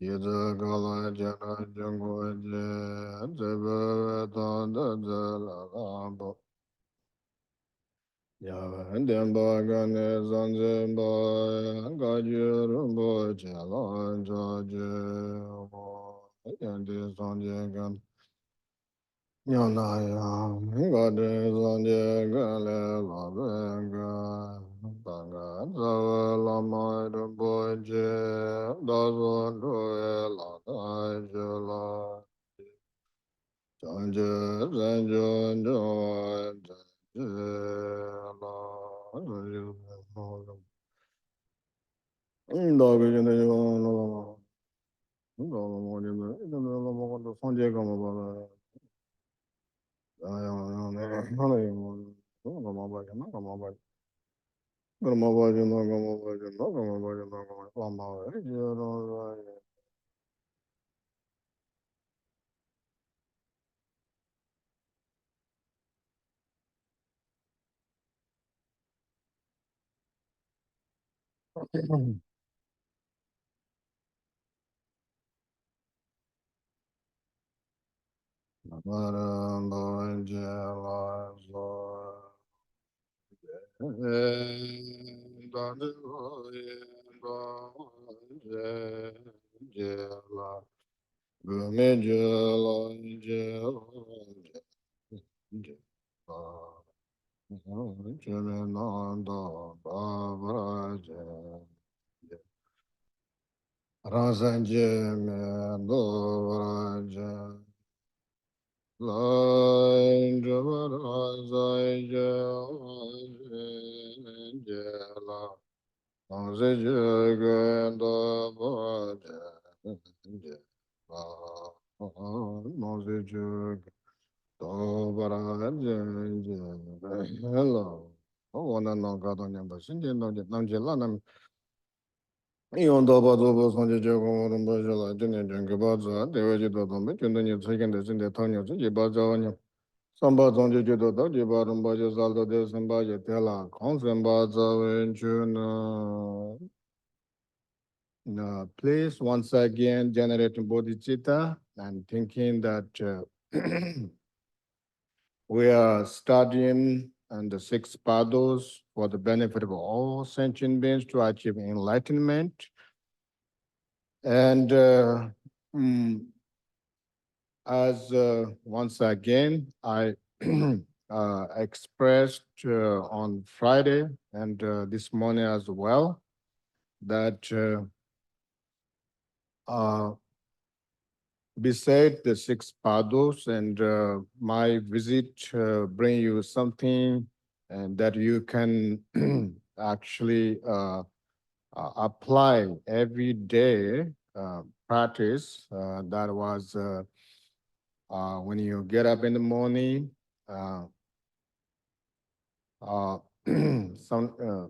Jidagala jana jangwaje, Zeba tanda zala lambo. Yavandemba gane zanzemba, Gajirumbo jalan jaje, Yandi sanjegan. Yanaya, Gade zanje gale labenga, Banga zava lama boje, Dazo doe la dajala, Janje zanjo jo, Janje la, Indaga jene yo, Indaga mo jene, Indaga mo sanje kama bala, Rasanje me do raja Lai Java Zai Jala Anze Jagenda Bhaja Anze Jag Dobaraja Hello. Oh, no, no, God on your bus. Nanjela, Yondo Bado Sanje Jago Bajala, Junior Jangabaza, they were Jidom, Junior second in the Tanya, Jibaja. Samba Zonji Judo, Jibarum Bajas, Aldo de Sambaja Tela, Consambaza, and Juna. Please, once again, generating bodhicitta and thinking that we are studying and the six pathos for the benefit of all sentient beings to achieve enlightenment. And mm, as once again, I expressed on Friday and this morning as well that beside the six pathos and my visit bring you something and that you can actually apply every day practice that was when you get up in the morning, uh, some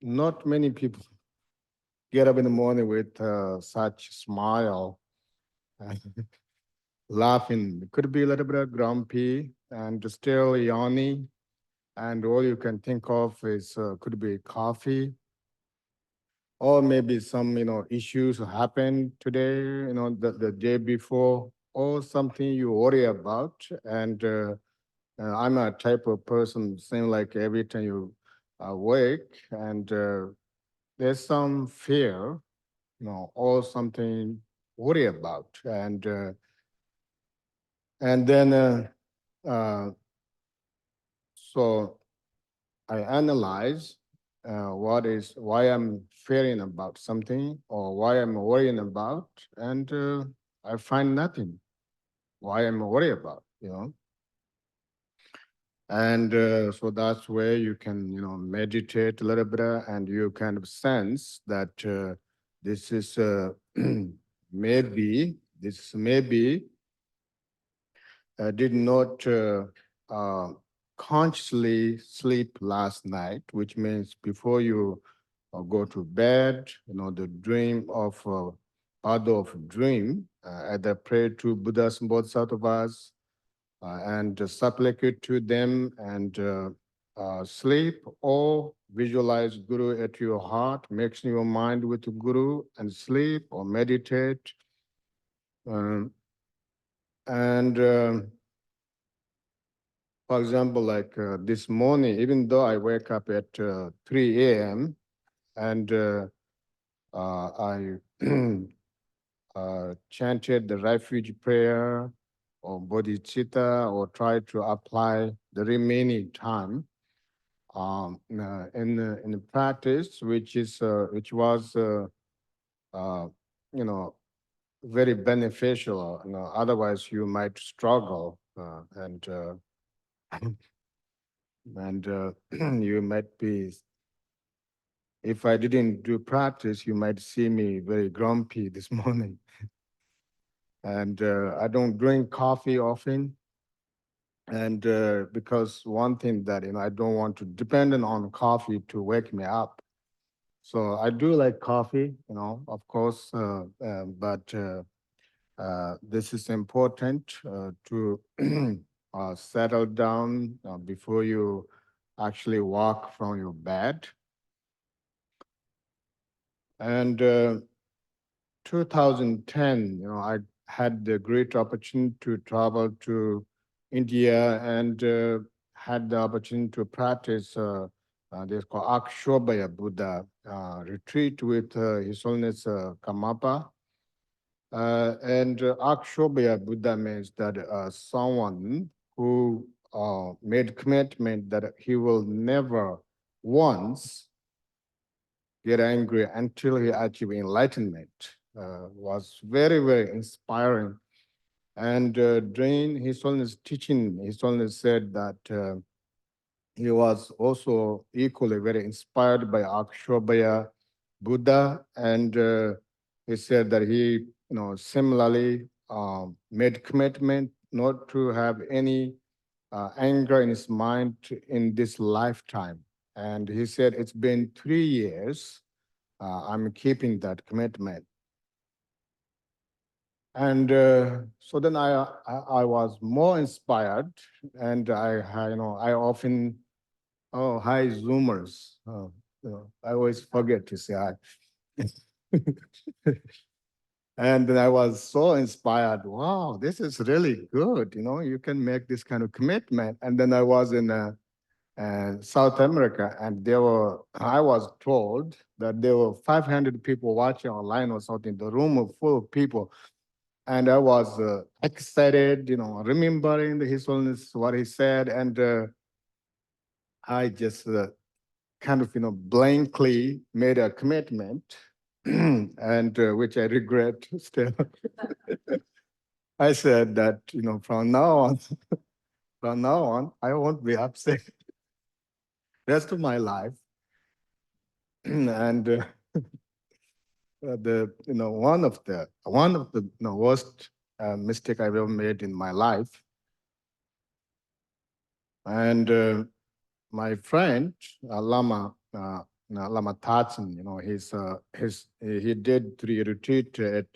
not many people get up in the morning with such smile, laughing. It could be a little bit grumpy and still yawning, and all you can think of is could be coffee, or maybe some issues happened today, the day before, or something you worry about, and I'm a type of person, seem like every time you awake and there's some fear, or something worry about, and then uh, so I analyze why I'm fearing about something or why I'm worrying about, and I find nothing why I'm worried about, And so that's where you can, meditate a little bit and you kind of sense that this is maybe did not uh, consciously sleep last night, which means before you go to bed, the dream of part of dream, either pray to Buddhas and Bodhisattvas and supplicate to them and sleep or visualize Guru at your heart, mixing your mind with the Guru and sleep or meditate. Um, and For example, like this morning, even though I wake up at 3 a.m. and I chanted the refuge prayer or bodhicitta or try to apply the remaining time in the practice, which was uh, you know very beneficial. Otherwise, you might struggle and you might be. If I didn't do practice, you might see me very grumpy this morning. And I don't drink coffee often. And because one thing that I don't want to depend on coffee to wake me up. So I do like coffee, of course, but this is important to settle down before you actually walk from your bed. And 2010, I had the great opportunity to travel to India and had the opportunity to practice this called Akshobhaya Buddha retreat with His Holiness Kamapa. And Akshobhaya Buddha means that someone who made commitment that he will never once get angry until he achieve enlightenment. Was very, very inspiring. And during His Holiness teaching, His Holiness said that he was also equally very inspired by Akshobhaya Buddha, and he said that he, similarly made commitment not to have any anger in his mind in this lifetime. And he said, it's been 3 years. I'm keeping that commitment. And so then I was more inspired, and I often, oh, hi Zoomers. I always forget to say hi. And then I was so inspired. Wow, this is really good. You can make this kind of commitment. And then I was in South America, and I was told that there were 500 people watching online or something. The room was full of people. And I was excited, remembering His Holiness, what he said. And I just kind of, blankly made a commitment, and which I regret still. I said that, from now on, I won't be upset rest of my life. And one of the worst mistake I've ever made in my life. And my friend Lama Lama Tatsin, he did 3 retreat at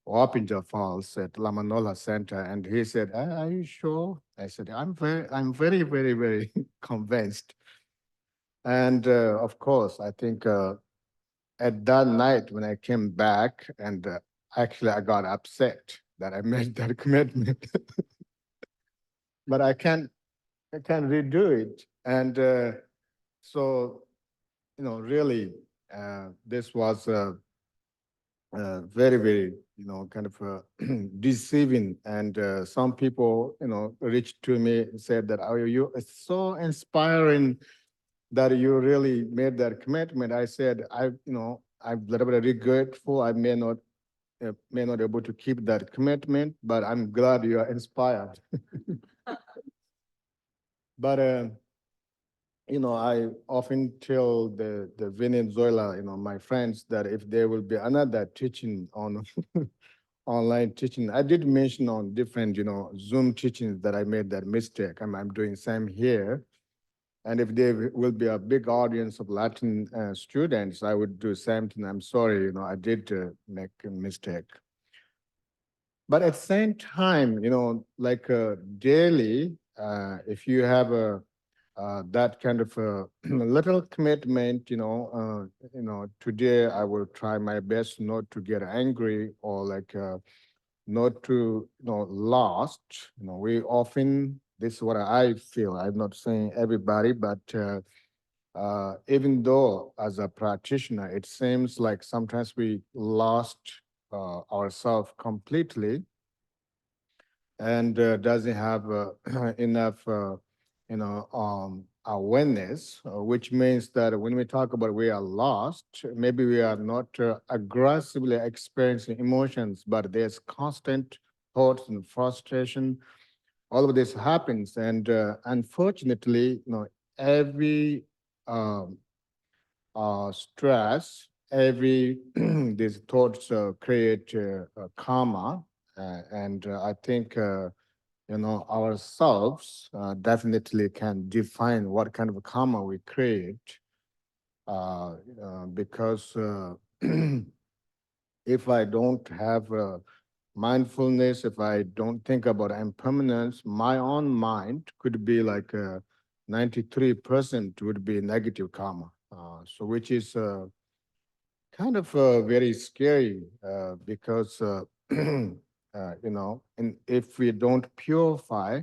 Wapinja Falls at Lamanola Center, and he said, Are you sure?" I said, I'm very, very, very convinced." And of course, I think at that night when I came back, and actually I got upset that I made that commitment, but I can't redo it. And so, really, this was very, very, kind of deceiving. And some people, reached to me and said that, "Oh, it's so inspiring that you really made that commitment." I said, I'm a little bit regretful. I may not able to keep that commitment, but I'm glad you are inspired. But I often tell the Venezuela, my friends, that if there will be another teaching on online teaching, I did mention on different, Zoom teachings that I made that mistake. I'm doing same here. And if there will be a big audience of Latin students, I would do same thing. I'm sorry, I did make a mistake. But at the same time, like daily, if you have that kind of little commitment, today I will try my best not to get angry or like not to, lost. We often, this is what I feel. I'm not saying everybody, but even though as a practitioner, it seems like sometimes we lost ourselves completely and doesn't have enough, awareness, which means that when we talk about we are lost, maybe we are not aggressively experiencing emotions, but there's constant thoughts and frustration. All of this happens, and unfortunately, every um, stress, every these thoughts create karma, and I think ourselves definitely can define what kind of karma we create, because if I don't have mindfulness, if I don't think about impermanence, my own mind could be like 93% would be negative karma. So which is kind of very scary, because and if we don't purify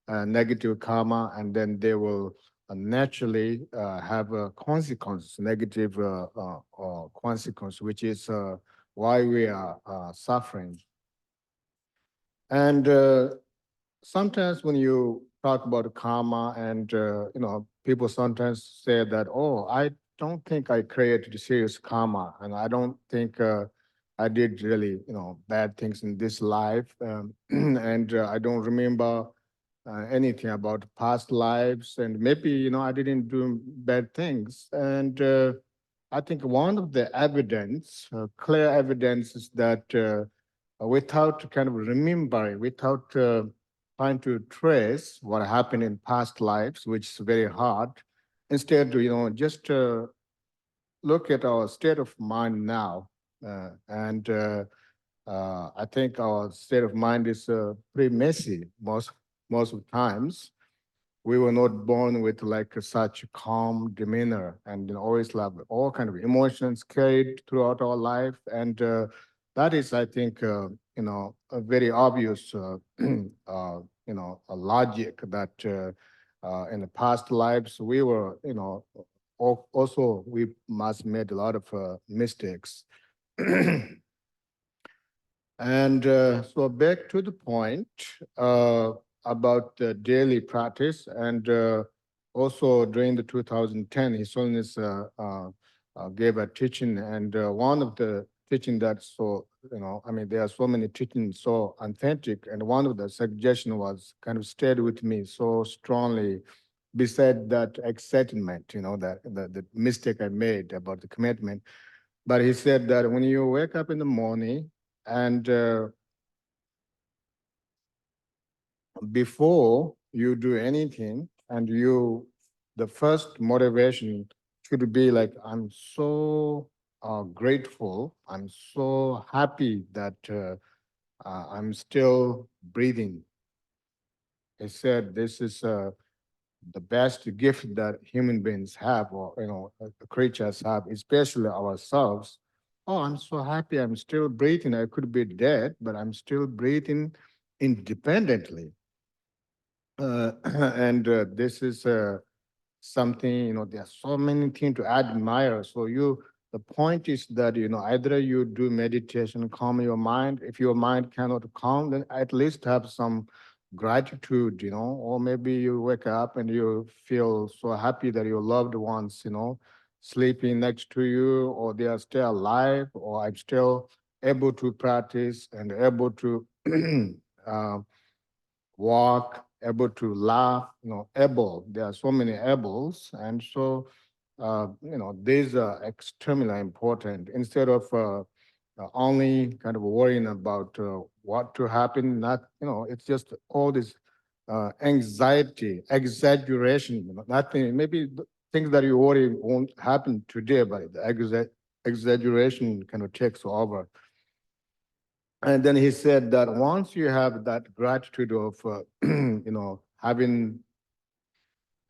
negative karma, and then they will naturally have a consequence, negative consequence, which is why we are suffering. And sometimes when you talk about karma, and people sometimes say that, oh, I don't think I created serious karma, and I don't think I did really bad things in this life, and I don't remember anything about past lives, and maybe I didn't do bad things. And I think one of the evidence, clear evidence, is that without kind of remembering, without trying to trace what happened in past lives, which is very hard, instead just look at our state of mind now. And I think our state of mind is pretty messy most of the times. We were not born with like such a calm demeanor, and always have all kind of emotions carried throughout our life. And that is, I think, a very obvious, a logic that in the past lives we were, also we must made a lot of mistakes. And so back to the point about the daily practice, and also during the 2010, His Holiness gave a teaching, and one of the teaching that so I mean there are so many teachings so authentic, and one of the suggestion was kind of stayed with me so strongly. Beside that excitement, that the mistake I made about the commitment, but he said that when you wake up in the morning, and before you do anything, and the first motivation should be like, I'm so grateful, I'm so happy that I'm still breathing. He said this is the best gift that human beings have, or creatures have, especially ourselves. Oh, I'm so happy I'm still breathing. I could be dead, but I'm still breathing independently. And this is something, there are so many things to admire. So the point is that, either you do meditation, calm your mind. If your mind cannot calm, then at least have some gratitude, or maybe you wake up and you feel so happy that your loved ones, sleeping next to you, or they are still alive, or I'm still able to practice and able to uh, walk, able to laugh, able. There are so many ables. And so, these are extremely important. Instead of only kind of worrying about what to happen, not, it's just all this anxiety, exaggeration, nothing, maybe things that you worry won't happen today, but the exaggeration kind of takes over. And then he said that once you have that gratitude of, having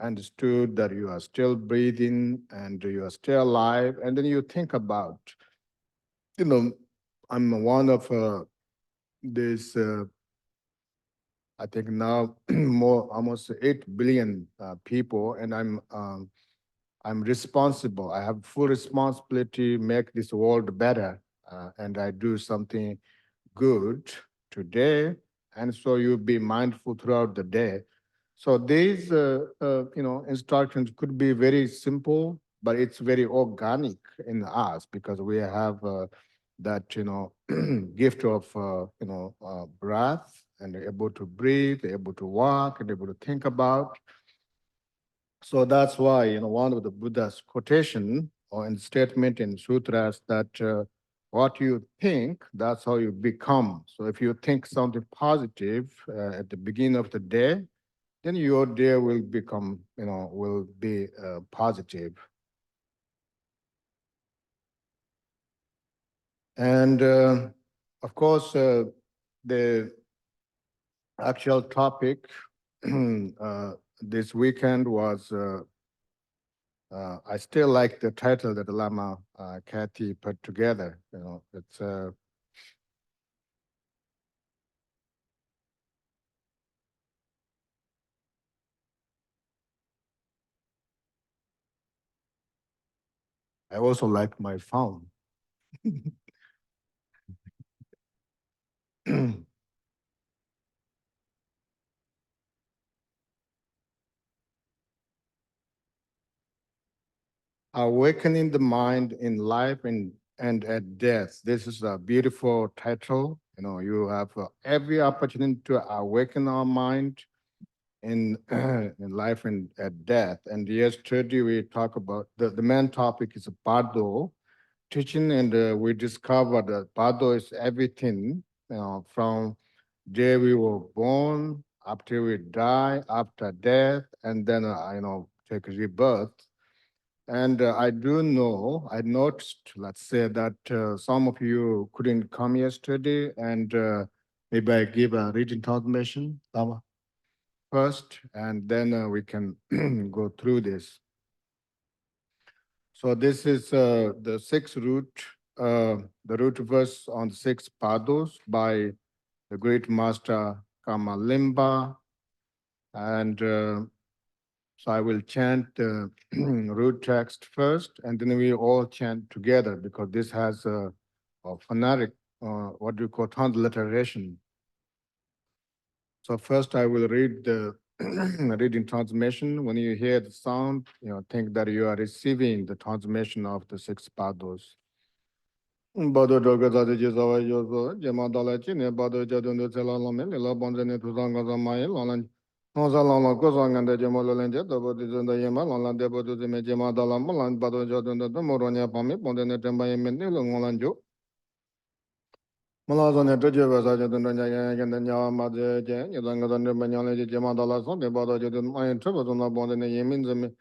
understood that you are still breathing and you are still alive, and then you think about, you know, I'm one of this. I think now more almost 8 billion people, and I'm responsible. I have full responsibility to make this world better, and I do something good today, and so you be mindful throughout the day. So these, instructions could be very simple, but it's very organic in us because we have that, gift of, breath and able to breathe, able to walk, and able to think about. So that's why, one of the Buddha's quotation or in statement in sutras that what you think, that's how you become. So if you think something positive at the beginning of the day, then your day will become, will be positive. And of course, the actual topic this weekend was I still like the title that Lama Kathy put together. It's I also like my phone. Awakening the mind in life and at death. This is a beautiful title. You have every opportunity to awaken our mind in in life and at death. And yesterday we talked about the main topic is Bardo teaching, and we discovered that Bardo is everything, from day we were born, after we die, after death, and then take rebirth. And I do know, I noticed, let's say that some of you couldn't come yesterday, and maybe I give a reading transmission, Lama, first, and then we can go through this. So this is the sixth root, the root verse on the six pados by the great master Kamalimba, and so I will chant the root text first, and then we all chant together because this has a phonetic, what do you call, transliteration. So first I will read the reading transmission. When you hear the sound, think that you are receiving the transmission of the six pados. Bado doga zade je zawa yozo, jema dala chi ne bado jadun de zela lame, lila bonze ne tuzanga zamaye, lalan, nonza lalan koza ngande jema lolenje, dobo de zunda yema, lalan debo de zime jema dala malan, bado jadun de moronya pami, bonde ne temba yeme ne longolan jo. Malazo ne toje vasa jadun de nyaya yende nyawa madze je, yedanga zande banyale je jema dala son, de bado jadun mayin treba zunda bonde ne yemin zime,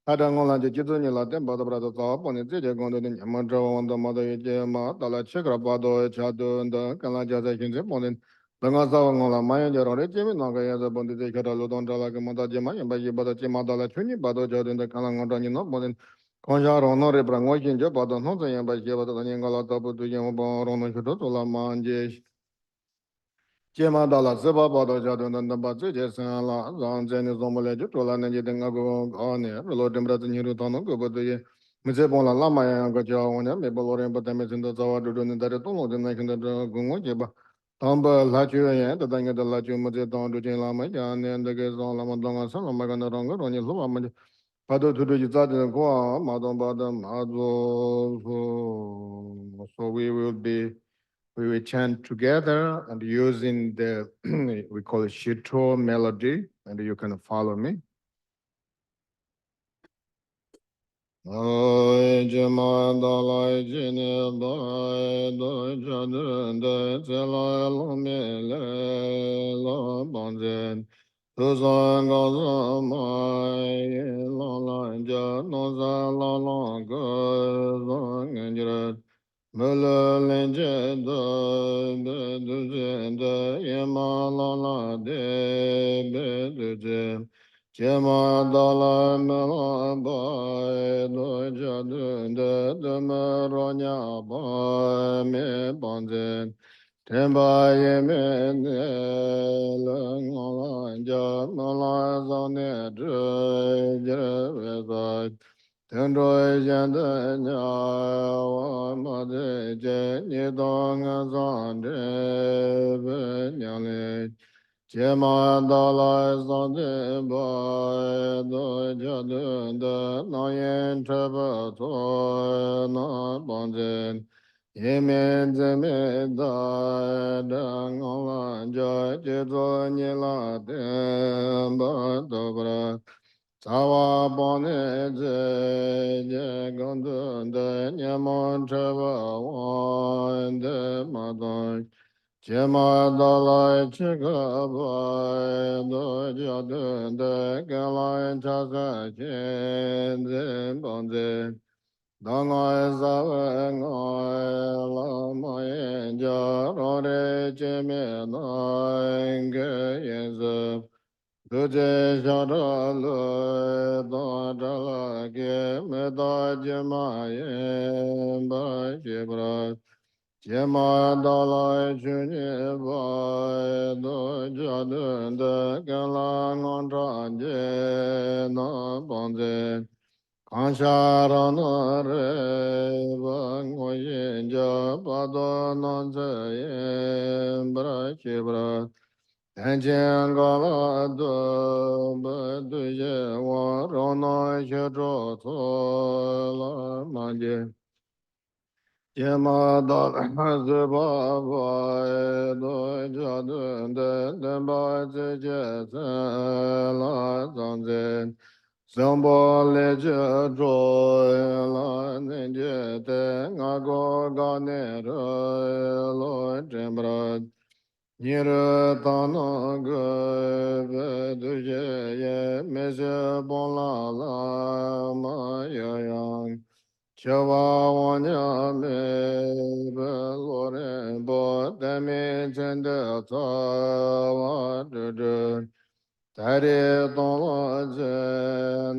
Adangola de Jituni Latin, but the brother top on the Tijagon in Yamandra on the mother Jema, Dala Chekra Bado, Chadu, and the Kalaja Morning. Langazawangola, Maya Jaro, Jimmy Naga, the Bondi Cataludon, Dalagamada Jema, and by Yabada Jema Dala Trini, Bado Jadin, the Kalangodano, Modern Conjar Honore Brangoji, Jabado, Nota, and by Jabata, Yangala, Tabu, Yamabo, Rono Kutola, Manje. Chema dala seba bado jado nanda bazu je san la zang zeni zombole ju tola nenje denga go ane lo dembra niru tono go bodo ye mze bon la lama ya ga ja onya me bolo ren bata me sinda zawa du ne dare tono de na kinda gungo je ba tamba la chu ye da danga da la chu mze don du jen lama ya ne nda ge zon lama donga san lama ga na rongo ronye lo ma pado tu du ji za de ko ma don ba da ma zo so we will be we will chant together and using the we call it shito melody, and you can follow me. Jama dalai jine dalai do jadun de zela lo me le lo banzen tuzang ga za mai lo la ja no za la la ga za ngira mele le je de du je de yema la la de be du je Jema dala mela ba do jadu de dama ronya ba me banzen temba ye me ne la ngola ja mala zone dre je ve Tendro yanda nya wa ma de je ni dong zan de be nyang le che ma da la zan de ba do ja de de na yen che ba to na ban zen ye me ze me da da ngong la ja je zo ni la de ba do bra Tawa bone je je gondu de nyamon chava wan de madon chema dalai chiga bai do jadu de galai chaga chen de bonde dangai zawe ngai la mai ja ro re cheme nai ge yen Duje jara le da jala ge me da jema ye ba jebra jema da la juni ba do jadu de gala ngon ra je na bonze kanshara na re ba ngoye ja ba do nan ze ye bra jebra Tenjian gala do ba du ye wa ro na ye zho to la ma je ye ma da ze ba ba e do ja du de de ba ze je ze la zang ze zang bo le je zho la ne je de nga go ga ne ro lo jem ra Nira tana ge ve du je ye me je bon la ma ya yang che wa wan ya me be lo re bo de me chen de ta wa de ta re don la je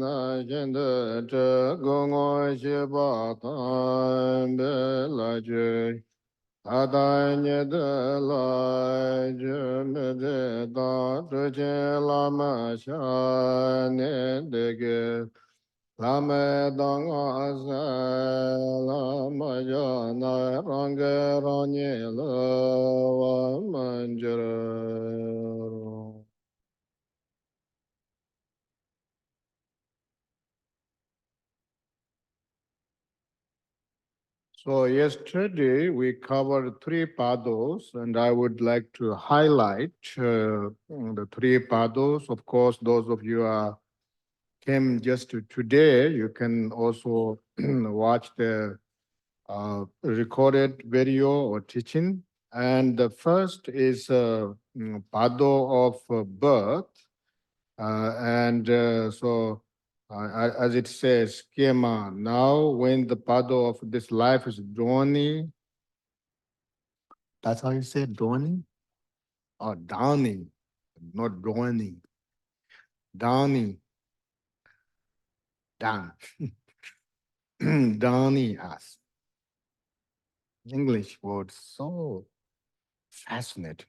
na chen de che go ngo xie ba ta be la je Adanya de la jume de da tuje lama sha ne de ge lama dang asa lama ya na rang ranye lo wa manjaro. So yesterday we covered three pados, and I would like to highlight the three pados. Of course, those of you are came just today, you can also watch the recorded video or teaching. And the first is pado of birth, and so. As it says, schema. Now, when the pado of this life is dawning, that's how you say dawning or downing, not dawning, downing, down, downing us. English word so fascinating.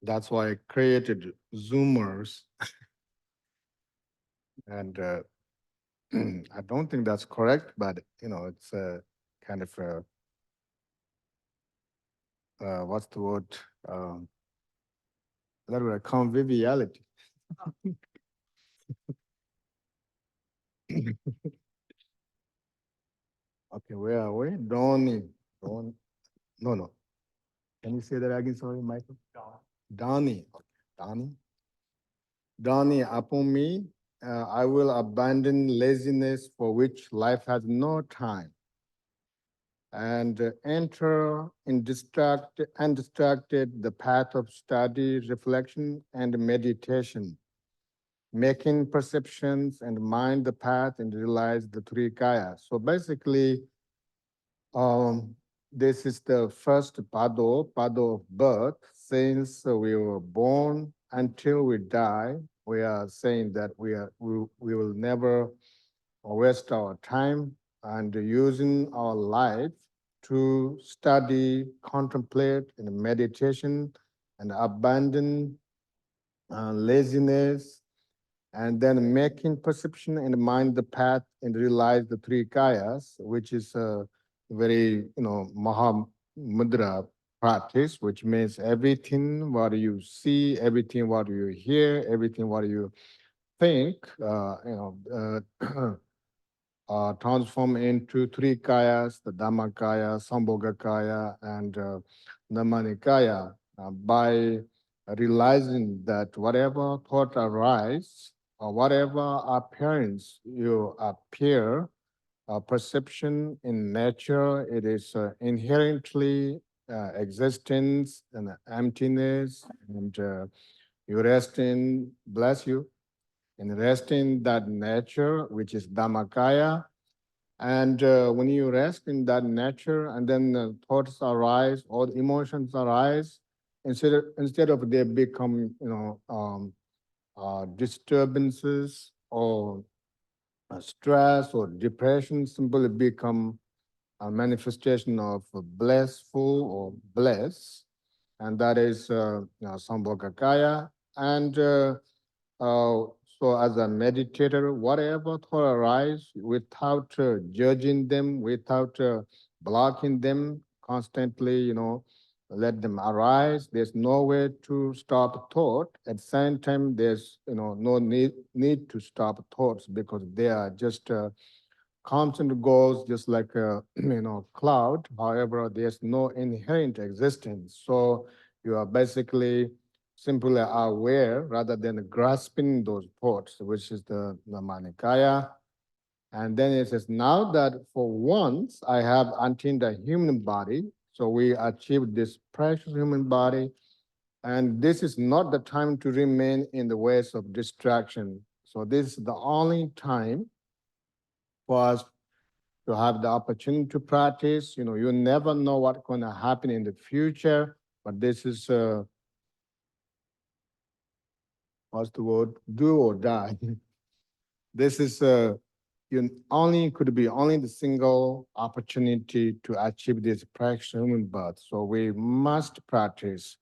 That's why I created Zoomers, and I don't think that's correct, but it's a kind of a what's the word? Um, that would conviviality. Okay, where are we? Donnie. Don. No, no. Can you say that again? Sorry, Michael. Donnie. Okay. Donnie. Donnie, upon me, I will abandon laziness for which life has no time and enter in undistracted the path of study, reflection, and meditation, making perceptions and mind the path and realize the three kayas. So basically, um, this is the first Pado of birth. Since we were born until we die, we are saying that we will never waste our time and using our life to study, contemplate, and meditation, and abandon laziness, and then making perception and mind the path and realize the three kayas, which is a very Maha Mudra practice, which means everything what you see, everything what you hear, everything what you think, transform into three kayas, the Dhammakaya, Sambhogakaya, and Namanikaya, by realizing that whatever thought arise or whatever appearance you appear, perception in nature, it is inherently existence and emptiness, and you rest in, bless you, and rest in that nature, which is Dhammakaya. And when you rest in that nature, and then thoughts arise, or emotions arise, instead of they become, disturbances or stress or depression, simply become a manifestation of blissful or bliss, and that is Sambhogakaya. And so, as a meditator, whatever thought arise, without judging them, without blocking them, constantly, let them arise. There's no way to stop thought. At the same time, there's no need to stop thoughts because they are just comes and goes, just like a cloud. However, there's no inherent existence. So you are basically simply aware rather than grasping those thoughts, which is the Manikaya. And then it says, now that for once I have attained a human body, so we achieved this precious human body, and this is not the time to remain in the ways of distraction. So this is the only time for us to have the opportunity to practice. You never know what's going to happen in the future, but this is what's the word? Do or die. This is you only could be only the single opportunity to achieve this precious human birth. So we must practice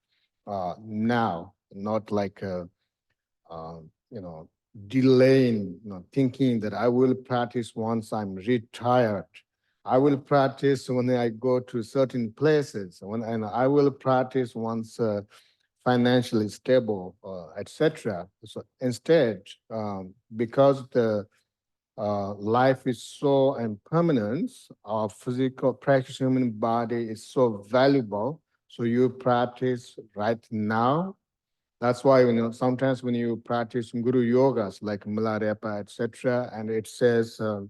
now, not like uh, you know delaying, thinking that I will practice once I'm retired. I will practice when I go to certain places, and I will practice once financially stable, etc. So instead, because the life is so impermanent, our physical precious human body is so valuable. So you practice right now. That's why sometimes when you practice guru yogas like Milarepa, etc., and it says uh,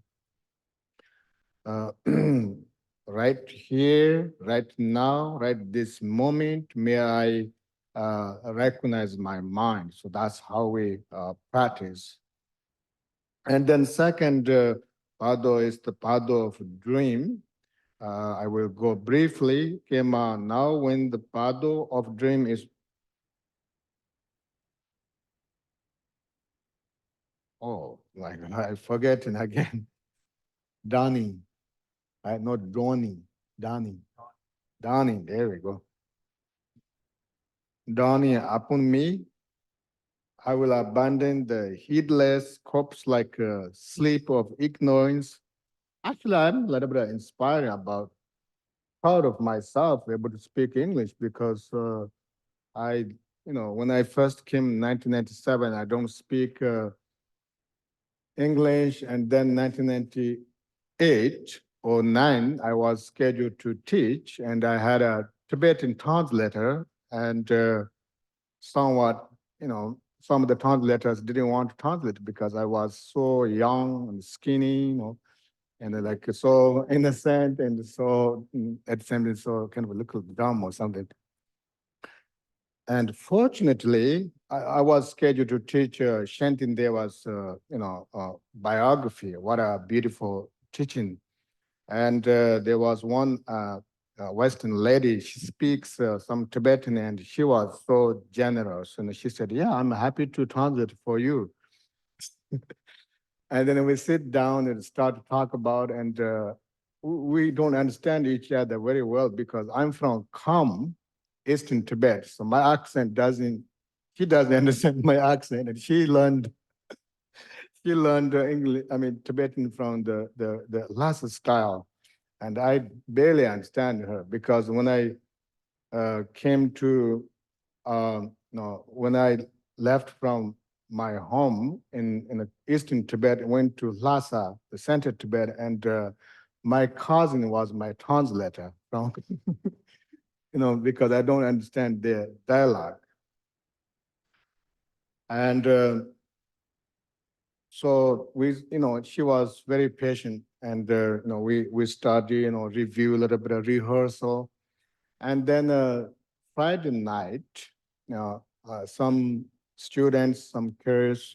right here, right now, right this moment, may I recognize my mind. So that's how we practice. And then second pado is the pado of dream. I will go briefly. Kema, now when the pado of dream is, oh, like I forgetting again. Dawning, right? Not dawning, dawning, dawning. There we go. Dawning upon me, I will abandon the heedless corpse like a sleep of ignorance. Actually, I'm a little bit inspired about, proud of myself able to speak English because I, when I first came in 1997, I don't speak English, and then 1998 or 9, I was scheduled to teach, and I had a Tibetan translator, and somewhat, some of the translators didn't want to translate because I was so young and skinny, and like so innocent and so at the same time so kind of a little dumb or something. And fortunately, I was scheduled to teach Shantin Deva's, biography. What a beautiful teaching! And there was one Western lady. She speaks some Tibetan, and she was so generous. And she said, "Yeah, I'm happy to translate for you." And then we sit down and start to talk about, and we don't understand each other very well because I'm from Kham, Eastern Tibet, so my accent doesn't. She doesn't understand my accent, and she learned English. I mean Tibetan from the Lhasa style, and I barely understand her because when I came to no, when I left from my home in the eastern Tibet, went to Lhasa, the center Tibet, and my cousin was my translator from, because I don't understand their dialogue. And so she was very patient, and we study, review a little bit of rehearsal, and then Friday night, some students, some curious,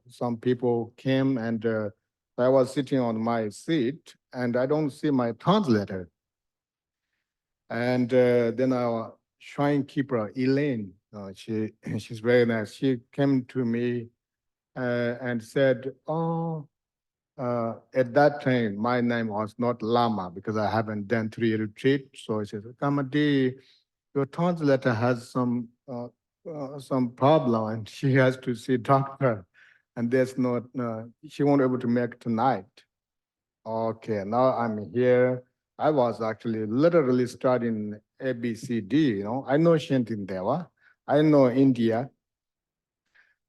some people came, and I was sitting on my seat, and I don't see my translator. And then our shrine keeper, Elaine, she's very nice. She came to me and said, "Oh, at that time, my name was not Lama because I haven't done 3 retreat." So she said, "Kamadi, your translator has some problem and she has to see doctor, and there's not she won't able to make tonight." Okay, now I'm here. I was actually literally studying ABCD. I know Shantindeva, I know India.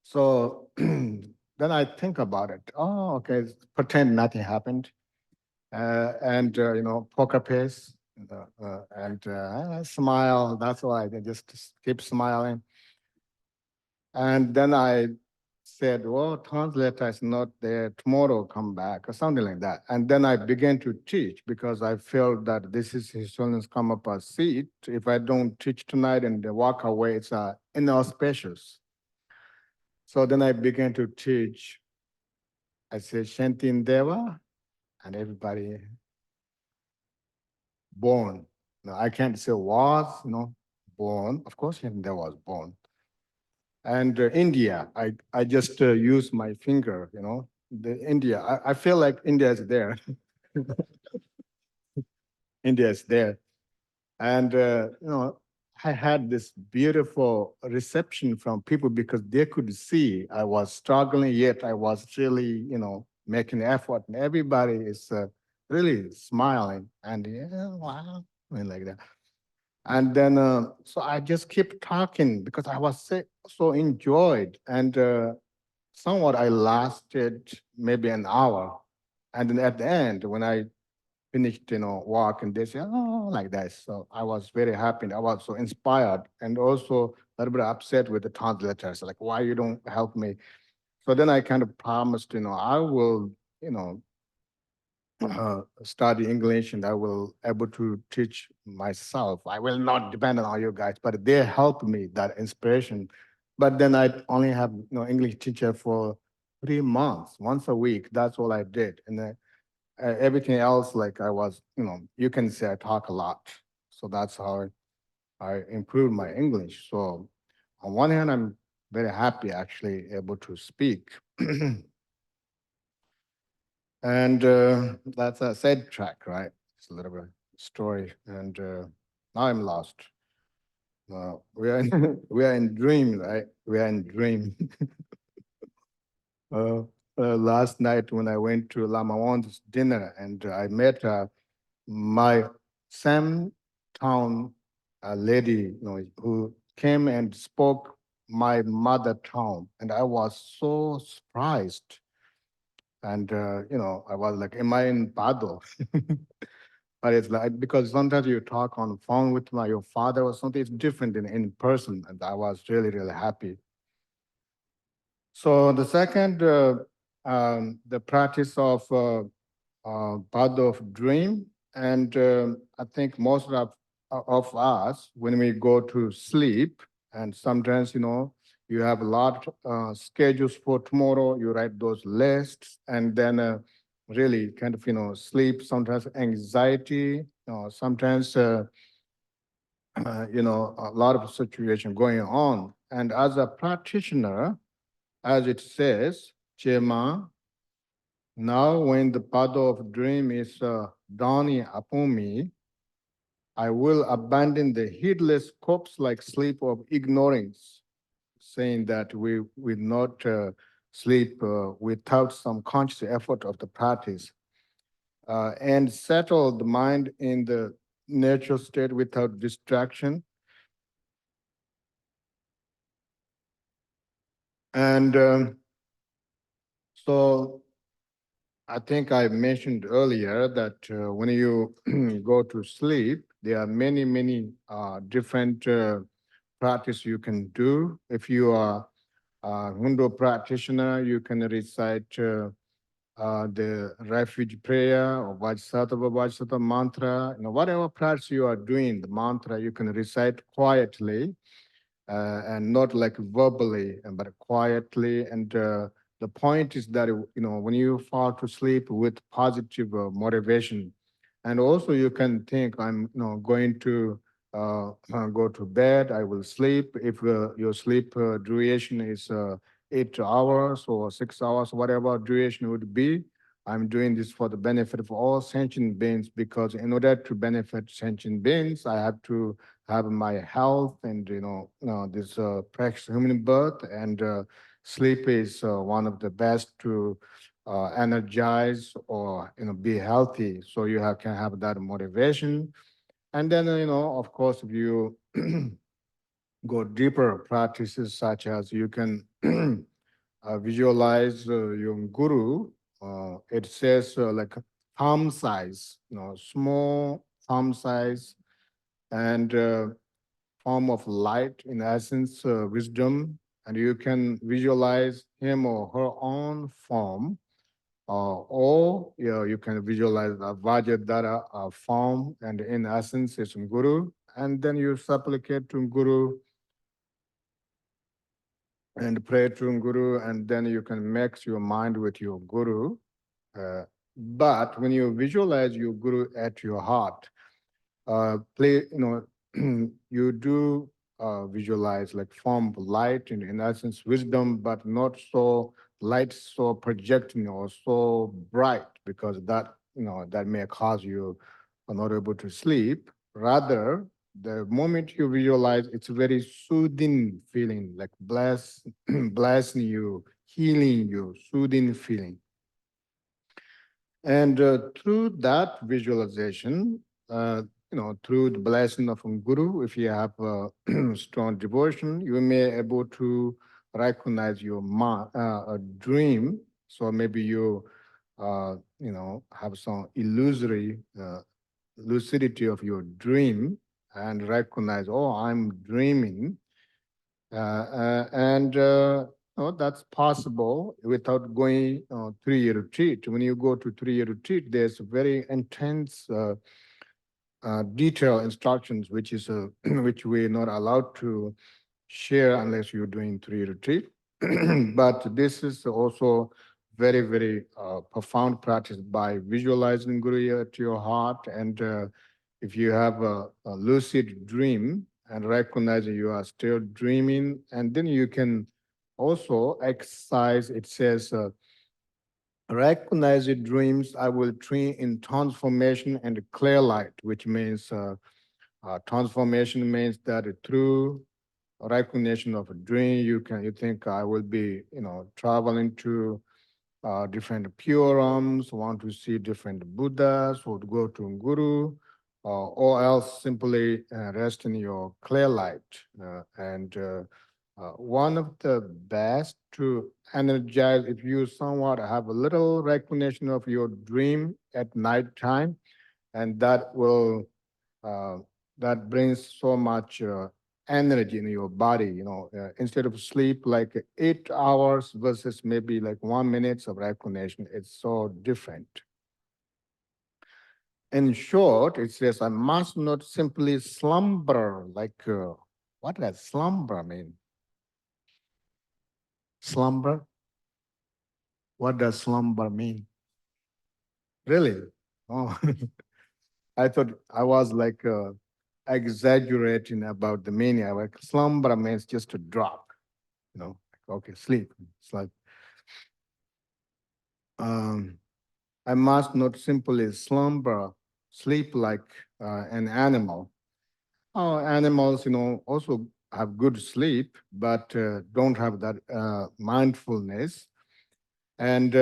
So then I think about it. Oh, okay, pretend nothing happened, and poker face, and smile. That's why I just keep smiling. And then I said, "Well, translator is not there. Tomorrow come back," or something like that. And then I began to teach because I felt that this is His Holiness Karmapa seat. If I don't teach tonight and they walk away, it's inauspicious. So then I began to teach. I said, "Shantin Deva," and everybody born. No, I can't say was, born. Of course, Shantin Deva was born. And India, I just use my finger, the India. I feel like India is there. India is there. And, I had this beautiful reception from people because they could see I was struggling, yet I was really, making effort. And everybody is really smiling and, yeah, wow, I mean, like that. And then, so I just keep talking because I was so enjoyed. And somewhat I lasted maybe an hour. And then at the end, when I finished, work, and they say, "Oh," like that. So I was very happy. I was so inspired and also a little bit upset with the translators, like, why you don't help me? So then I kind of promised, I will, you know, study English and I will able to teach myself. I will not depend on you guys, but they helped me, that inspiration. But then I only have English teacher for 3 months, once a week. That's all I did. And then everything else, like I was, you can say I talk a lot. So that's how I improved my English. So on one hand, I'm very happy actually able to speak. And that's a sad track, right? It's a little bit story. And now I'm lost. We are in, we are in dream, right? We are in dream. uh, Last night when I went to Lama Wan's dinner and I met my same town lady, who came and spoke my mother tongue, and I was so surprised. And I was like, "Am I in Bardos?" But it's like because sometimes you talk on the phone with your father or something, it's different in person, and I was really really happy. So the second, the practice part of dream, and I think most of us, when we go to sleep, and sometimes you have a lot schedules for tomorrow. You write those lists, and then really kind of, sleep, sometimes anxiety, sometimes, a lot of situation going on. And as a practitioner, as it says, Chema, now when the path of dream is dawning upon me, I will abandon the heedless corpse-like sleep of ignorance, saying that we will not sleep without some conscious effort of the practice, and settle the mind in the natural state without distraction. And so I think I mentioned earlier that when you go to sleep, there are many, many different practice you can do. If you are a Hindu practitioner, you can recite the refuge prayer or Vajrasattva mantra. Whatever practice you are doing, the mantra you can recite quietly and not like verbally, but quietly. And the point is that when you fall to sleep with positive motivation, and also you can think, I'm going to go to bed. I will sleep. If your sleep duration is 8 hours or 6 hours, whatever duration would be, I'm doing this for the benefit of all sentient beings, because in order to benefit sentient beings, I have to have my health and this precious human birth, and sleep is one of the best to energize or be healthy. So you can have that motivation, and then of course if you go deeper practices such as you can visualize your guru. It says like thumb size, small thumb size, and form of light, in essence, wisdom, and you can visualize him or her own form, or you can visualize a Vajradhara form, and in essence, it's Guru, and then you supplicate to Guru and pray to Guru, and then you can mix your mind with your Guru. Uh, but when you visualize your Guru at your heart, play, you do visualize like form of light and in essence wisdom, but not so light, so projecting or so bright, because that may cause you are not able to sleep. Rather, the moment you visualize, it's a very soothing feeling, like blessing you, healing you, soothing feeling. And through that visualization, through the blessing of a guru, if you have a strong devotion, you may able to recognize your a dream. So maybe have some illusory lucidity of your dream and recognize, oh, I'm dreaming, and that's possible without going 3-year retreat. When you go to 3-year retreat, there's very intense detailed instructions, which is which we're not allowed to share unless you're doing 3-year retreat. But this is also very, very profound practice by visualizing Guru at your heart. And if you have a lucid dream and recognizing you are still dreaming, and then you can also exercise, it says, recognize your dreams, I will train in transformation and clear light, which means transformation means that through recognition of a dream, you think I will be, traveling to different purums, want to see different Buddhas, would go to Guru, or else simply rest in your clear light. And one of the best to energize, if you somewhat have a little recognition of your dream at night time, and that will uh, that brings so much energy in your body. Instead of sleep like 8 hours versus maybe like 1 minute of recognition, it's so different. In short, it says, I must not simply slumber. Like, what does slumber mean? Slumber? What does slumber mean? Really? Oh, I thought I was like exaggerating about the meaning. Like slumber means just to drop, you know. Like, okay, sleep. It's like um, I must not simply slumber, sleep like an animal. Oh, animals, also have good sleep, but don't have that mindfulness. And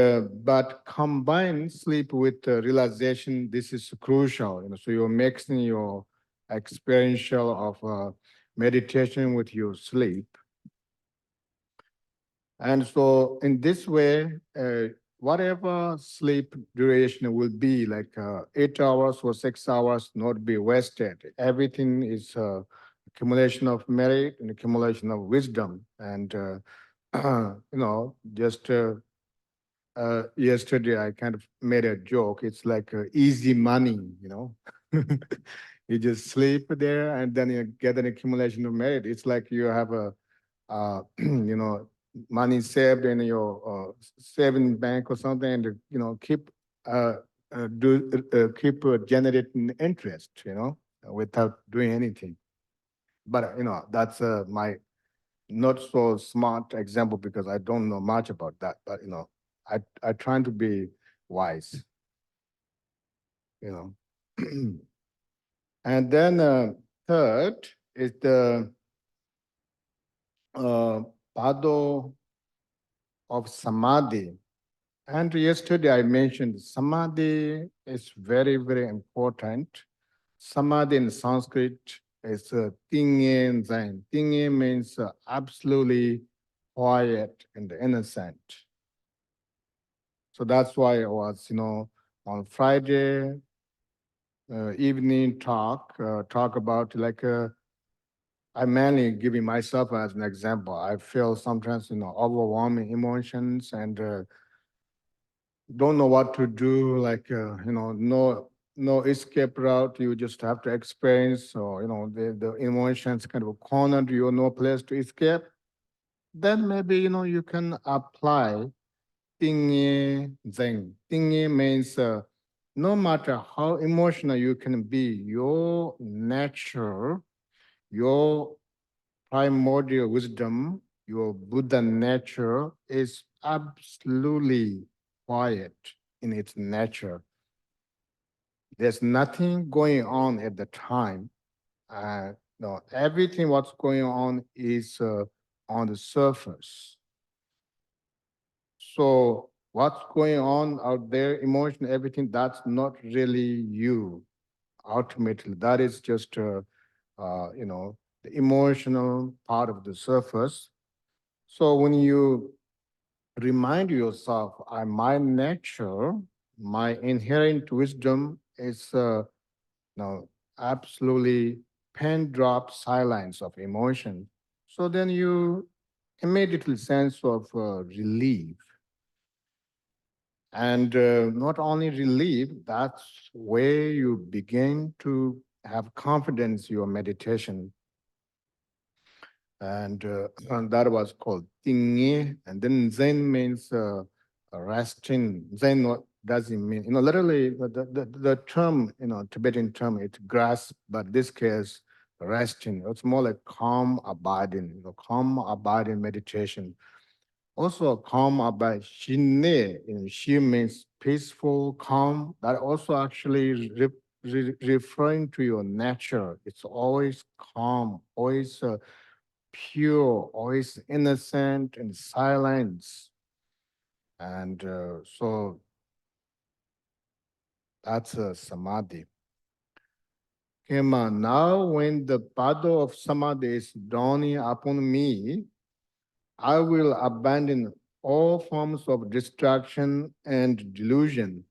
but combine sleep with realization. This is crucial. So you're mixing your experiential of meditation with your sleep. And so in this way, whatever sleep duration will be, like 8 hours or 6 hours, not be wasted. Everything is accumulation of merit and accumulation of wisdom. And, just yesterday I kind of made a joke. It's like easy money. You just sleep there and then you get an accumulation of merit. It's like you have a money saved in your saving bank or something, and keep uh, keep generating interest, without doing anything. But that's my not so smart example because I don't know much about that. But I trying to be wise, you know. And then third is the uh, Pado of Samadhi. And yesterday I mentioned Samadhi is very, very important. Samadhi in Sanskrit is Tingye Zain. Tingye means absolutely quiet and innocent. So that's why I was, on Friday evening talk about like I'm mainly giving myself as an example. I feel sometimes, overwhelming emotions and don't know what to do, like, no escape route. You just have to experience. So, the emotions kind of cornered you, no place to escape. Then maybe, you can apply Tingye Zeng. Tingye means no matter how emotional you can be, your nature, your primordial wisdom, your Buddha nature is absolutely quiet in its nature. There's nothing going on at the time. No, everything what's going on is on the surface. So what's going on out there, emotion, everything, that's not really you. Ultimately, that is just the emotional part of the surface. So when you remind yourself, my nature, my inherent wisdom is absolutely pen drop silence of emotion. So then you immediately sense of relief. And not only relief, that's where you begin to have confidence in your meditation. And that was called Tingye. And then Zen means resting. Zen what does it mean? Literally the term, Tibetan term, it's grasp, but this case, resting. It's more like calm abiding, calm abiding meditation. Also, calm abiding. Shine, she means peaceful, calm. That also actually referring to your nature. It's always calm, always pure, always innocent and silence. And so that's a samadhi. Kema, now when the Pado of samadhi is dawning upon me, I will abandon all forms of distraction and delusion.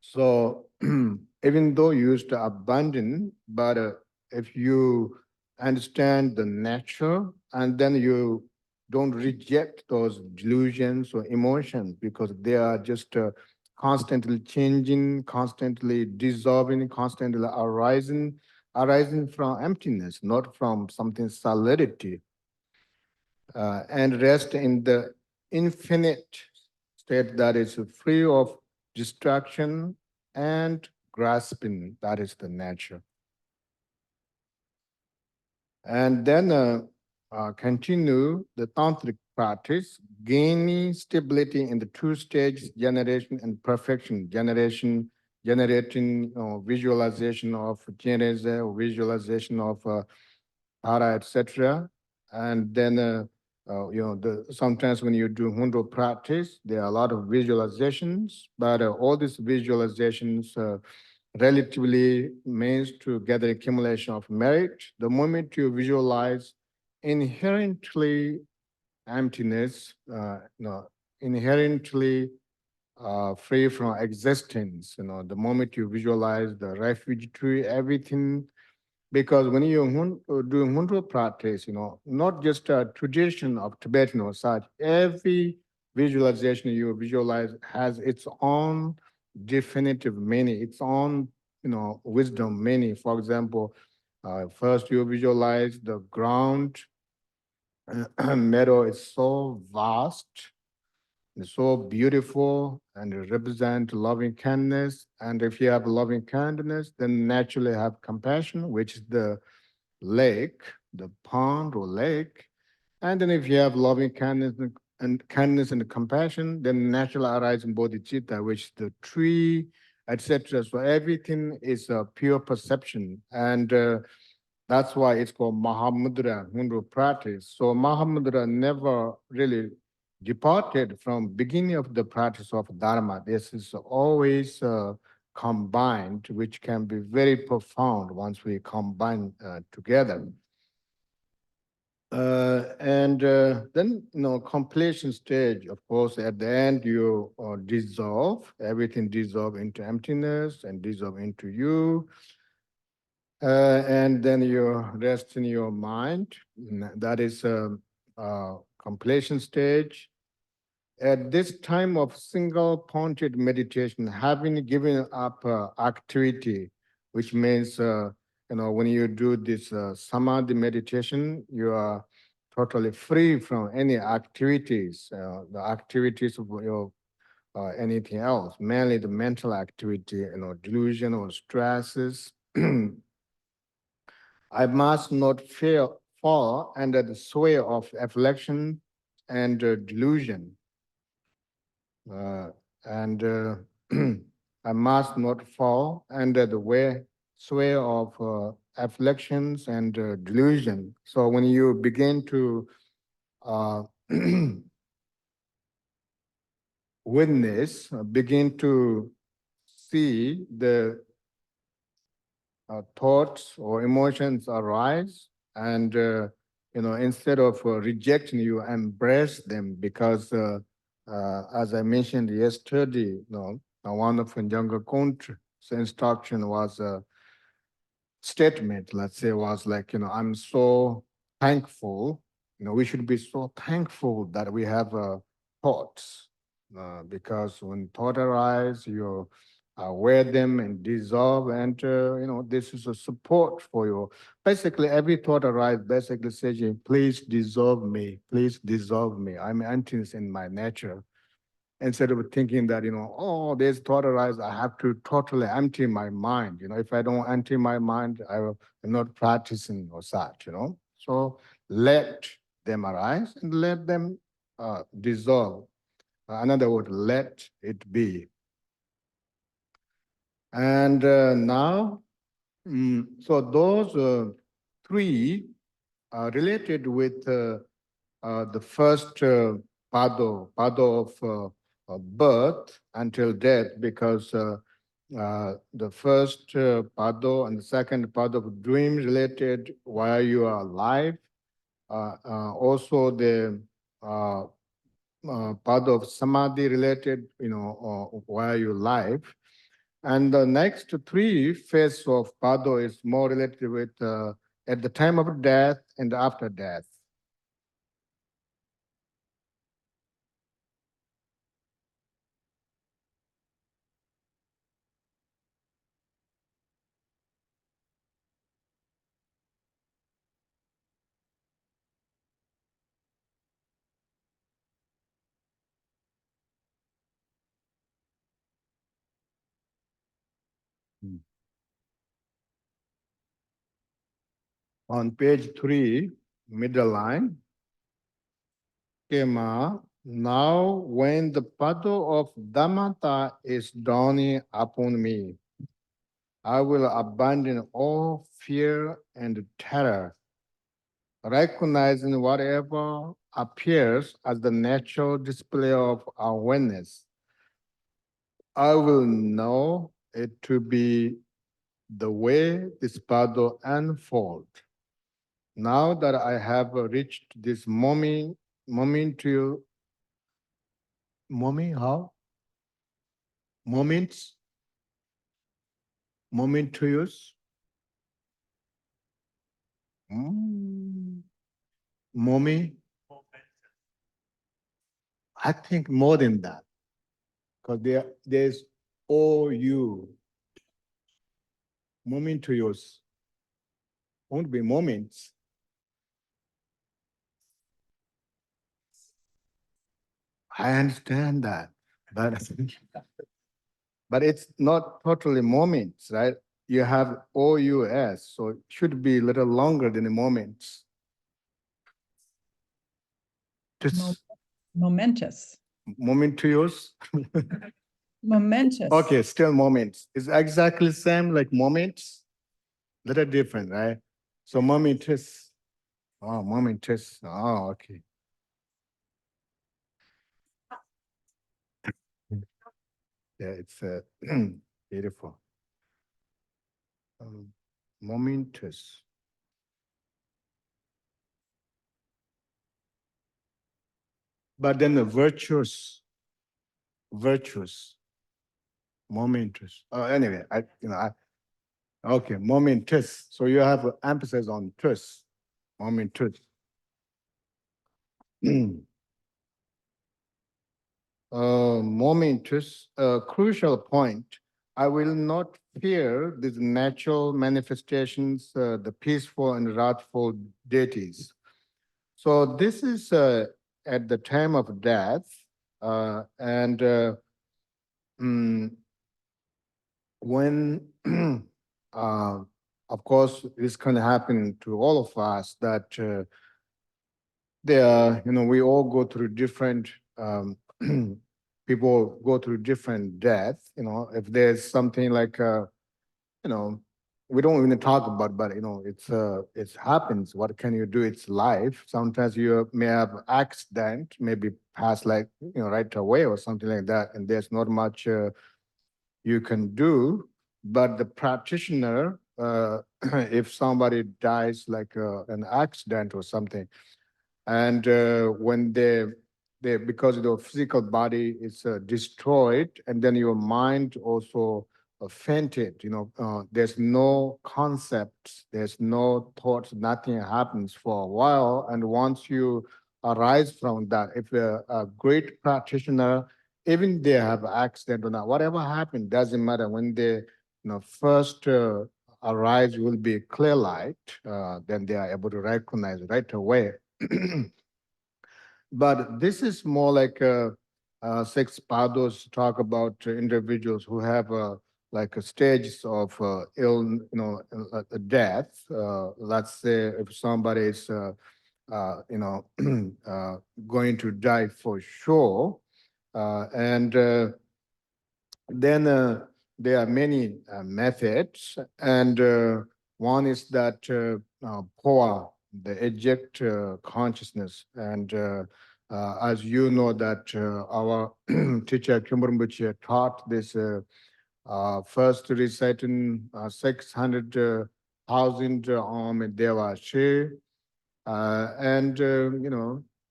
So even though you used to abandon, but if you understand the nature and then you don't reject those delusions or emotions because they are just constantly changing, constantly dissolving, constantly arising from emptiness, not from something solidity, and rest in the infinite state that is free of distraction, and grasping. That is the nature. And then continue the tantric practice, gaining stability in the two stages, generation and perfection. Generation, generating visualization of geneza, visualization of para, etc. And then, sometimes when you do hundo practice, there are a lot of visualizations, but all these visualizations relatively means to get the accumulation of merit. The moment you visualize inherently emptiness, inherently free from existence, the moment you visualize the refuge tree, everything, because when you do Hundu practice, not just a tradition of Tibetan or such, every visualization you visualize has its own definitive meaning, its own, wisdom meaning. For example, first you visualize the ground meadow is so vast, it's so beautiful, and it represents loving kindness. And if you have loving kindness, then naturally have compassion, which is the lake, the pond or lake. And then if you have loving kindness and compassion, then natural arising bodhicitta, which is the tree, etc. So everything is a pure perception. And that's why it's called Mahamudra, Hindu practice. So Mahamudra never really departed from beginning of the practice of Dharma. This is always combined, which can be very profound once we combine together. And then, completion stage, of course, at the end, you dissolve, everything dissolve into emptiness and dissolve into you. And then you rest in your mind. That is completion stage. At this time of single-pointed meditation, having given up activity, which means, when you do this samadhi meditation, you are totally free from any activities, the activities of your anything else, mainly the mental activity, delusion or stresses. I must not fall under the sway of affliction and delusion. Uh, and I must not fall under the sway of afflictions and delusion. So when you begin to uh, witness, begin to see the thoughts or emotions arise, and instead of rejecting, you embrace them, because as I mentioned yesterday, one of Njanga Kuntr's instruction was a statement, let's say, was like, I'm so thankful. We should be so thankful that we have thoughts, because when thought arise, you wear them and dissolve, and this is a support for you. Basically, every thought arise basically saying, please dissolve me, please dissolve me. I'm emptiness in my nature. Instead of thinking that, oh, there's thought arise, I have to totally empty my mind. If I don't empty my mind, I'm not practicing or such. So let them arise and let them dissolve. Another word, let it be. And now, so those three are related with the first pado of birth until death, because the first pado and the second pado of dream related while you are alive. Also the pado of samadhi related, while you alive. And the next three phases of pado is more related with at the time of death and after death. On page 3, middle line, Kema, now when the paddle of Damata is dawning upon me, I will abandon all fear and terror, recognizing whatever appears as the natural display of awareness. I will know it to be the way this paddle unfolds. Now that I have reached this momentary, how? Moments, momentous, moment. I think more than that, because there's OU, momentous, won't be moments. I understand that, but but it's not totally moments, right? You have OUS, so it should be a little longer than the moments. Just Momentous. momentous. Momentous. Okay, still moments. It's exactly the same like moments, little different, right? So momentous. Oh, momentous. Oh, okay. Yeah, it's beautiful. Momentous. But then the virtuous, momentous. Oh, anyway, okay, momentous. So you have emphasis on tus, momentous. Momentous, crucial point. I will not fear these natural manifestations, the peaceful and wrathful deities. So this is at the time of death, and when, of course, this can happen to all of us that we all go through different, people go through different death. If there's something like, we don't even talk about, but it happens. What can you do? It's life. Sometimes you may have accident, maybe pass like, right away or something like that, and there's not much you can do. But the practitioner, if somebody dies like an accident or something, and when they because the physical body is destroyed, and then your mind also fainted. There's no concepts, there's no thoughts, nothing happens for a while, and once you arise from that, if a great practitioner, even they have accident or not, whatever happened doesn't matter. When they first arise, will be clear light, then they are able to recognize right away. But this is more like six Bardos talk about individuals who have like a stages of death. Let's say if somebody is going to die for sure, and then there are many methods, and one is that POA, the eject consciousness. And as you know that our teacher Kimburumbuchi taught this first reciting 600,000 Om Deva Shi, and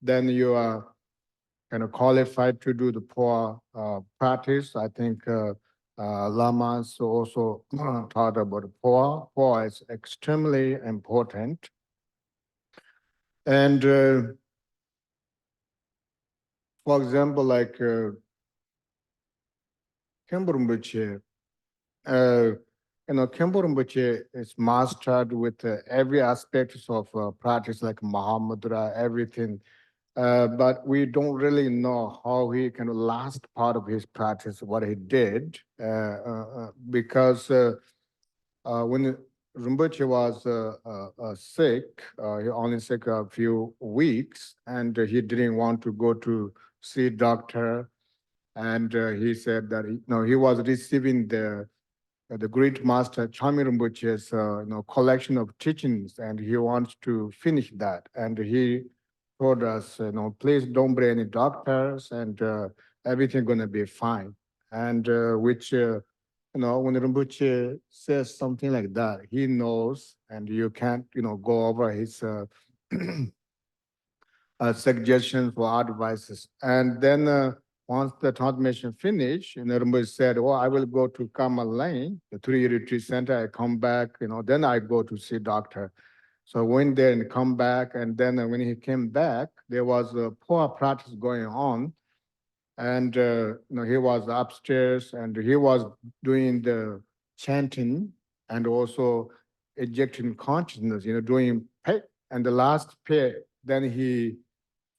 then you are kind of qualified to do the poor practice. I think Lamas also taught about the poor. Poor is extremely important. And for example, like Kemburumbuche, Kemburumbuche is mastered with every aspect of practice, like Mahamudra, everything. but we don't really know how he kind of last part of his practice, what he did, because when Rinpoche was sick, he only sick a few weeks, and he didn't want to go to see doctor, and he said that he was receiving the great master Chami Rinpoche's collection of teachings, and he wants to finish that. And he told us, please don't bring any doctors, and everything gonna be fine. And which when Rinpoche says something like that, he knows, and you can't go over his suggestions or advices. And then once the transmission finished, Rinpoche said, "Oh, I will go to Kamal Lane, the 3 retreat center. I come back, then I go to see doctor." So I went there and come back, and then when he came back, there was a poor practice going on, and he was upstairs and he was doing the chanting and also ejecting consciousness, doing hey, and the last pair, then he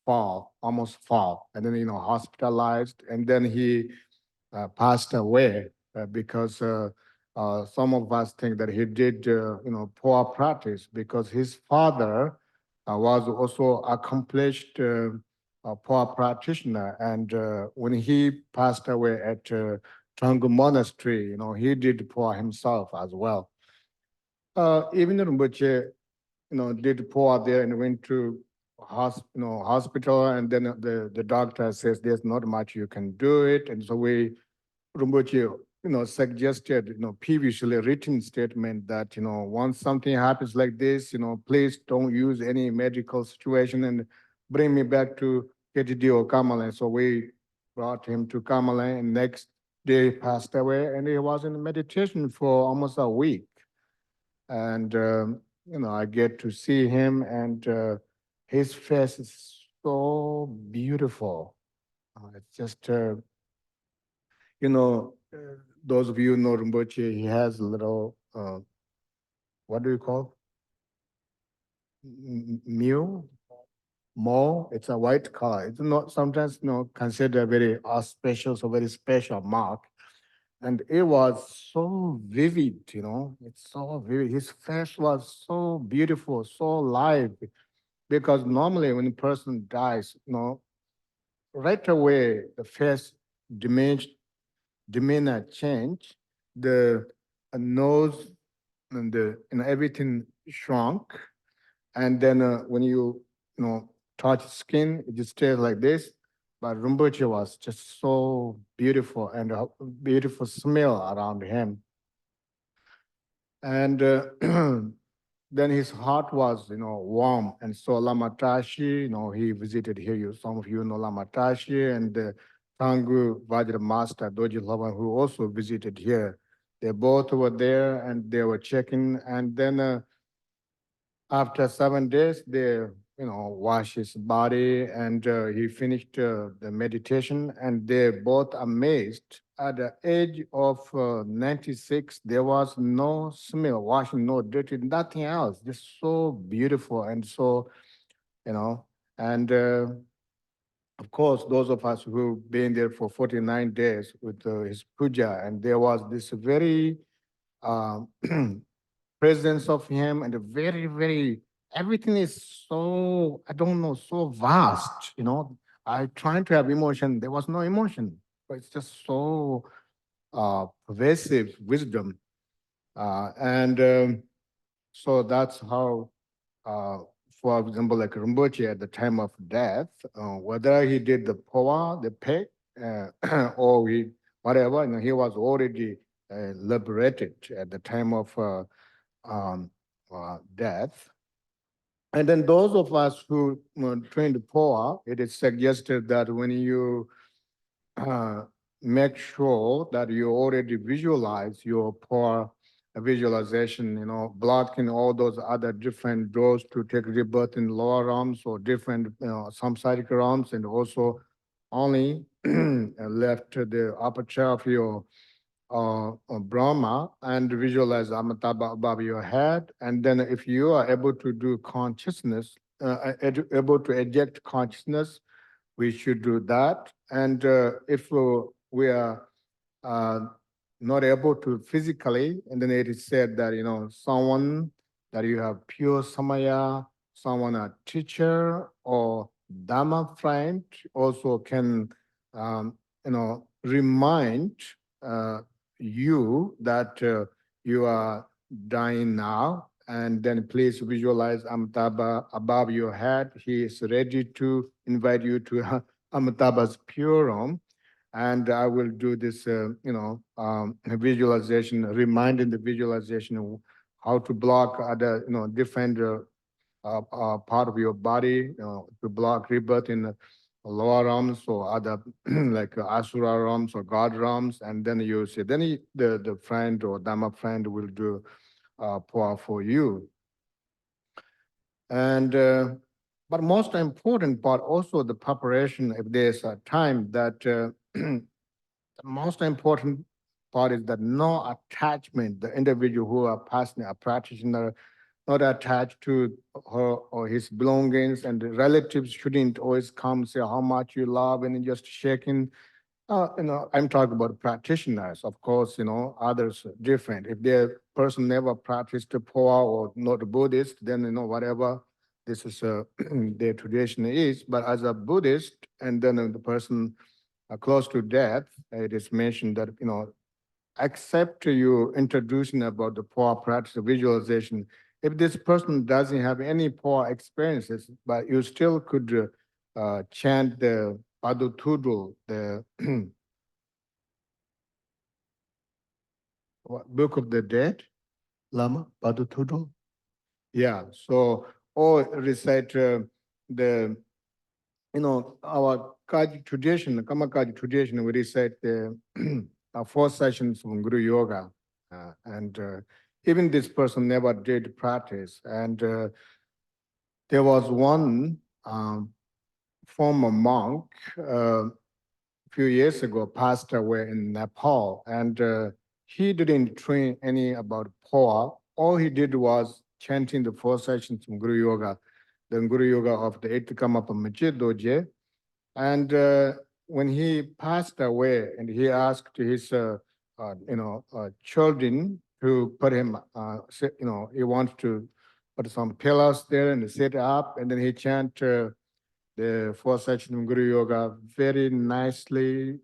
almost fall, and then hospitalized, and then he passed away because some of us think that he did poor practice because his father was also accomplished poor practitioner, and when he passed away at Tangu Monastery, he did poor himself as well. Even Rinpoche did pour there and went to hospital, and then the doctor says there's not much you can do it, and so we Rinpoche suggested previously written statement that once something happens like this, please don't use any medical situation and bring me back to KTD or Kamala. So we brought him to Kamala, and next day he passed away, and he was in meditation for almost a week. And I get to see him, and his face is so beautiful. It's just those of you who know Rinpoche, he has a little what do you call mew mole? It's a white color. It's not sometimes considered very auspicious or very special mark. And it was so vivid, it's so vivid. His face was so beautiful, so live, because normally when a person dies, right away the face diminished, demeanor change, the nose and the everything shrunk, and then when you touch skin, it just stays like this. But Rinpoche was just so beautiful, and a beautiful smell around him. And then his heart was, warm. And so Lama Tashi, he visited here. Some of you know Lama Tashi, and Tangu Vajra Master Doji Lama, who also visited here. They both were there, and they were checking. And then after 7 days, they wash his body, and he finished the meditation, and they both amazed. At the age of 96, there was no smell, washing, no dirty, nothing else. Just so beautiful, and so and of course, those of us who've been there for 49 days with his puja, and there was this very um, presence of him, and a very, very, everything is so, I don't know, so vast, I trying to have emotion, there was no emotion, but it's just so pervasive wisdom. And so that's how, uh, for example, like Rinpoche at the time of death, whether he did the poa, the peg, or he, whatever, he was already liberated at the time of um, death. And then those of us who trained poor, it is suggested that when you uh, make sure that you already visualize your poor visualization, blocking all those other different doors to take rebirth in lower realms or different samsaric realms, and also only left the aperture of your Brahma, and visualize Amitabha above your head. And then if you are able to do consciousness able to eject consciousness, we should do that. And if we are uh, not able to physically, and then it is said that, someone that you have pure samaya, someone a teacher or dharma friend also can, remind uh, you that you are dying now, and then please visualize Amitabha above your head. He is ready to invite you to Amitabha's pure home. And I will do this, visualization, reminding the visualization of how to block other, different part of your body, to block rebirth in the lower realms or other like asura realms or god realms. And then you see, then the friend or dharma friend will do pour for you. And but most important part also the preparation. If there's a time that the most important part is that no attachment. The individual who are passing a practitioner not attached to her or his belongings, and the relatives shouldn't always come say how much you love and just shaking. I'm talking about practitioners. Of course, others are different. If the person never practiced the Poa or not a Buddhist, then whatever this is their tradition is. But as a Buddhist, and then the person close to death, it is mentioned that except you introducing about the Poa practice of visualization, if this person doesn't have any Poa experiences, but you still could chant the Padutudul, the Book of the Dead, Lama, Padutudul. Yeah, so, or recite the, our Kaji tradition, Kamakaji tradition, we recite the 4 sessions from Guru Yoga. And even this person never did practice. And there was one former monk a few years ago passed away in Nepal, and he didn't train any about Poa. All he did was chanting the 4 sessions from Guru Yoga, the Guru Yoga of the Eighth Kamapa Majid Doje. And when he passed away, and he asked his children to put him, he wants to put some pillars there and sit up, and then he chant the 4 sessions of Guru Yoga very nicely,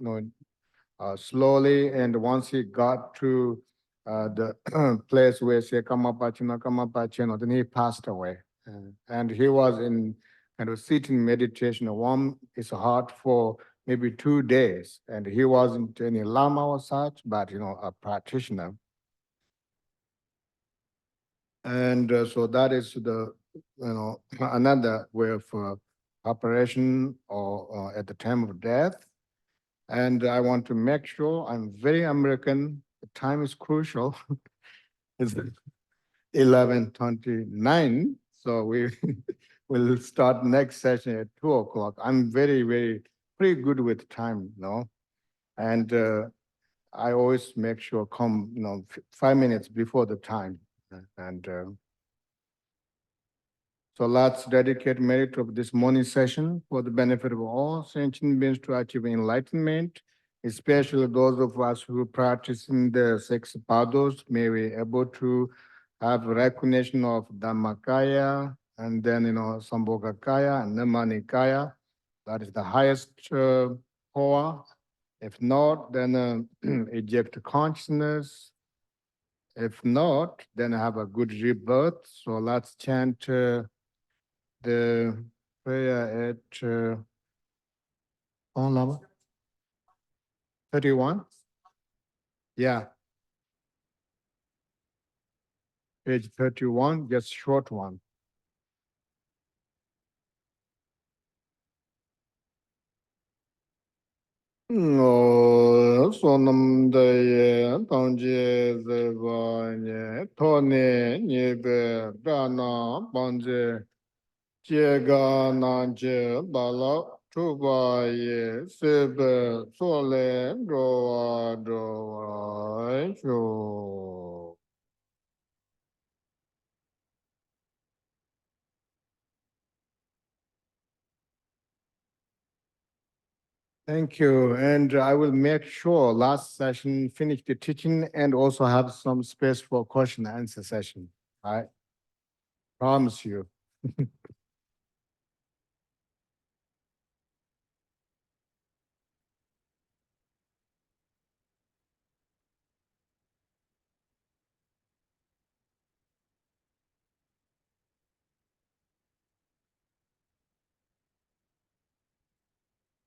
slowly. And once he got to the place where say Kamapachino, then he passed away. And he was in kind of sitting meditation, warm his heart for maybe 2 days. And he wasn't any Lama or such, but a practitioner. And so that is the another way of operation or at the time of death. And I want to make sure I'm very American. The time is crucial. It's 11:29. So we will start next session at 2 o'clock. I'm very, very pretty good with time, and I always make sure come, 5 minutes before the time. And so let's dedicate merit of this morning session for the benefit of all sentient beings to achieve enlightenment, especially those of us who practice in the 6 Bardos. May we able to have recognition of Dhammakaya, and then, Sambhogakaya and Nirmanikaya. That is the highest power. If not, then eject consciousness. If not, then have a good rebirth. So let's chant the prayer at on Lama 31. Yeah, page 31, just short one. No, sonam daye tangje zevanye tone nyebe dana banje jega nanje bala tubaye sebe sole doa doa cho. Thank you, and I will make sure last session finish the teaching and also have some space for question and answer session. I promise you.